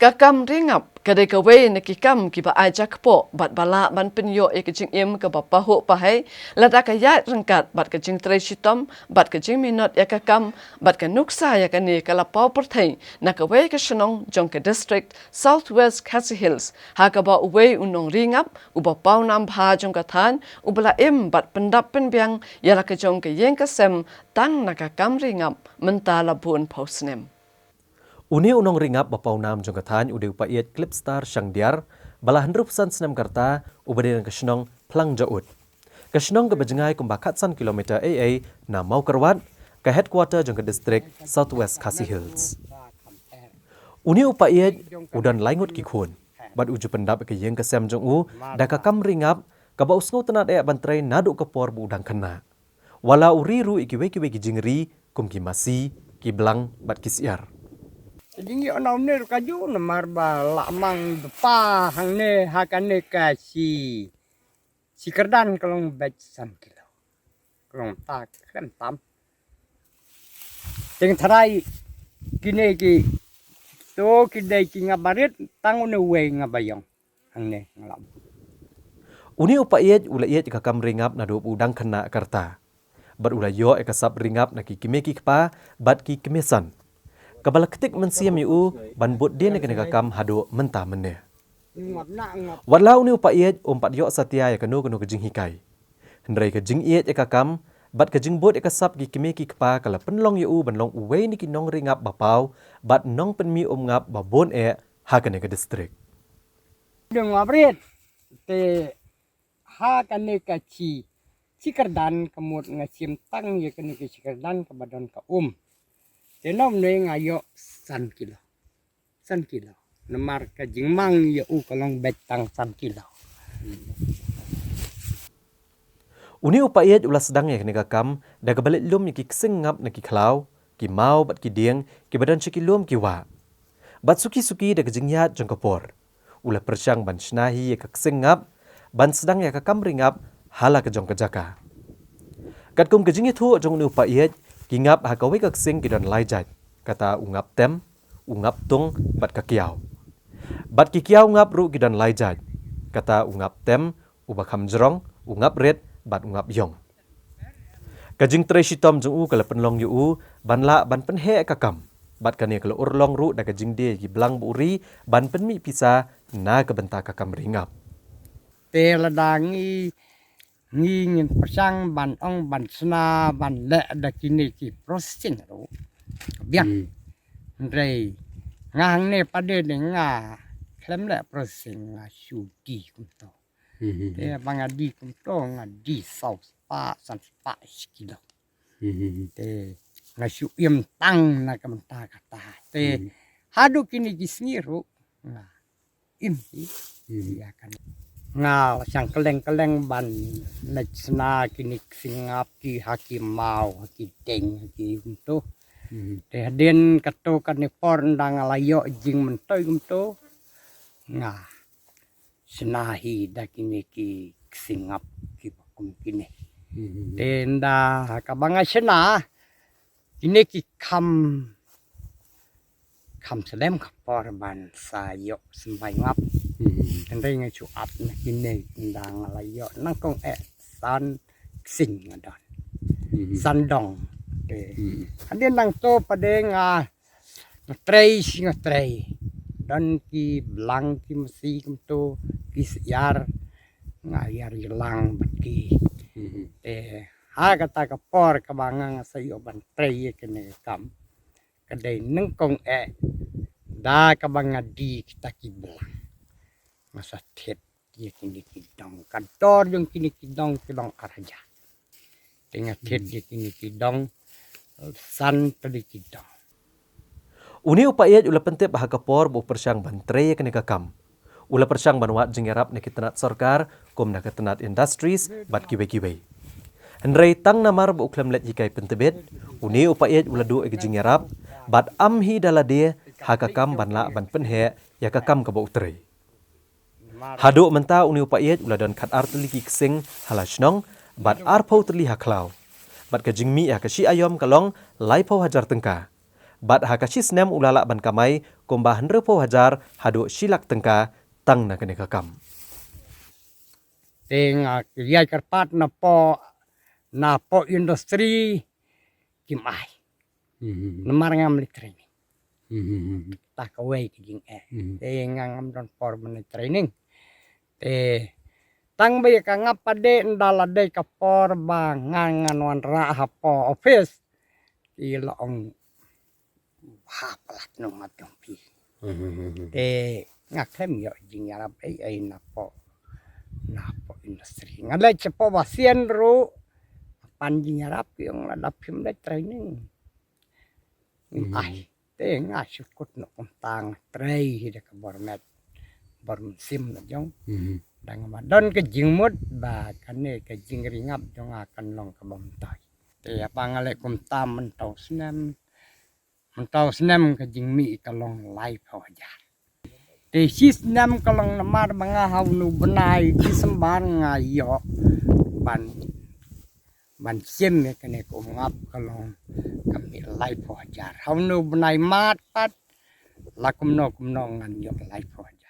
Kakam ringap kadai kawai nakikam kiba ajak po bat bala ban penyo kejing im ke bapahu pahai lada kayat rengkat bat kejing Trei shitom bat kejing minot kakam bat ke nuksa kani kala pau perthai nak kawai ke senong jong ke district Southwest Khasi Hills ha ka ba uwei unong ringap uba pau nam bha jong ka than ubala im bat pendap penbiang yala ke jong ke yeng ke sem tang nakakam ringap mentala bun pausnem. Uni unong ringap bapau nam jong kathan ude upa Ieid clip star Shangdiar bala 100% senam karta ubadin kesenong plang jaut. Kesenong ke bejengai kumbakat san kilometer AA na mau kerwat ke headquarter jong ke distrik Southwest Khasi Hills. Uni upa Ieid udan laingut kikun bad uju pendap ke yeng kesem jong u da kakam ringap ka ba usngo tenat bantrai naduk ke por bu udang kena. Wala uriru ikiwe jingri kum ki masi ki blang bat kisiar. Jingeh onam ne kaju namar ba lamang depa hang ne hakane ka si kerdan kalong bet san kilo kalong tak kan tam teng Trei kine ki to kidai ki ngabarit tangune we ngabayong hang ne ngalam. Uni upa Ieid ula Ieid kakam ringap na dup udang kena karta. Bat ula yo ekasap ringap na ki kimeki kpa bat ki kemesan. Kabala ketik mensiam yu ban bot dia nak kakam hadu mentah meneh. Wadla uni upa Ieid umpat yo satia ya kanu ke jing hikai. Hendrai ke jing Ieid kakam bat ke jing bot ekasap ki kimeki kpa kala penlong yu ban long uwei ni ki nong ringap bapau bat nong penmi ngap babon hakane ke distrik. Deng ngabrit te hakane ka ci kerdan kemut ngasim tang ye kene ki kerdan ke badan ka Tenom ne ngayo san kilo. Nemar ka jingmang ya kalong betang san kilo. Uni upa Ieid ulas sedang ya kene kakam da kebalik lum ki keseng ngap na ki klau ki mau bat ki dieng ki badan cikilum ki wa. Bat suki da kejingyat jong kapor. Ula persyang ban shnahi ya keseng ngap ban sedang ya kakam ringap hala ke jong kejaka. Kat kum kejingit hu jong uni upa Ieid kingap hakawi kaksing kidan laijat kata ungap tem ungap tung bat kakiau bat kikiau ngap ru kidan laijat kata ungap tem ubak hamjrong ungap red bat ungap yong kajing Trei shitom jung u kala penlong yu ban la ban penhe kakam bat kane kala urlong ru da kajing de ki blang buri ban penmi pisa na kebenta kakam ringap te ladangi ngin persang ban ong ban sna ban le da kini ki processing ro biang Trei ngang ne pade ne nga klem le processing nga shuti kumto te bangadi kumto nga di sauce pa san pa skilo te nga shu yem tang na kamta kata te hadu kini gisniro nga im ya kan nga sang keleng ban netsna kini singap ki haki mau haki teng haki kumto te den kato kan por ndang layo jing mentoy kumto nga senahi da kini ki singap ki bakum kini tenda kabanga sena kini ki kam selem kapor ban sayo sembai ngap Tendai ngai chu ap na kini ndang layo nang kong san sing ngadon san dong ade nang to pade nga Trei singa Trei dan ki blang ki mesi kumto ki yar nga yar lang baki ha kata ka por ka banga sayo ban Trei kene kam kadai nang kong da ka banga di kita ki blang masa tet dia kini kidong kantor yang kini kidong araja tengah tet dia kini kidong san tadi kidong uni upa Ieid ula pentep bahaka por bu persyang ban Trei kene kakam ula persyang ban wat jingerap ne kitenat sarkar kum na kitenat industries bat kiwe Hendrai tang namar bu uklam let yikai pentebet uni upa Ieid ula du ege jingerap bat amhi dalade hakakam ban la ban penhe ya kakam ka bu Trei Hadu menta uni upa Ieid ula dan kat arteli ki kesing halashnong bat arpau terli haklau bat ka jingmi ya ka shi ayom kalong laipau hajar tengka bat hakashis nem ulala ban kamai komba 100,000 hado silak tengka tang na kene kakam. Tengah kiai kerpat na po industri kimai. Nemar ngam li training. Tak away ke Jingeh. Ngam don por men training. Tang bay ka ngapade ndala de ka por bang ngan wan ra ha po office. Ilong hapalat no matompi. Ngakem yo Jingeh rap ai na po industri. Ngalai cepo wasien ru panjing rap yung ladap him de training. Ai nga syukut no kuntang Trei hida ka bormet sim na jong dang madon ke jingmut ba kane ke jingringap jong akan long ka bomtai te apa ngale kumtam mentau senem ke jingmi ka long lai phawajar te sis nem ka long namar banga haunu benai di sembar ngayo ban sim ya kane ko ngap ka long kami lai phawajar haunu benai mat pat la kumno ngan yo lai phawajar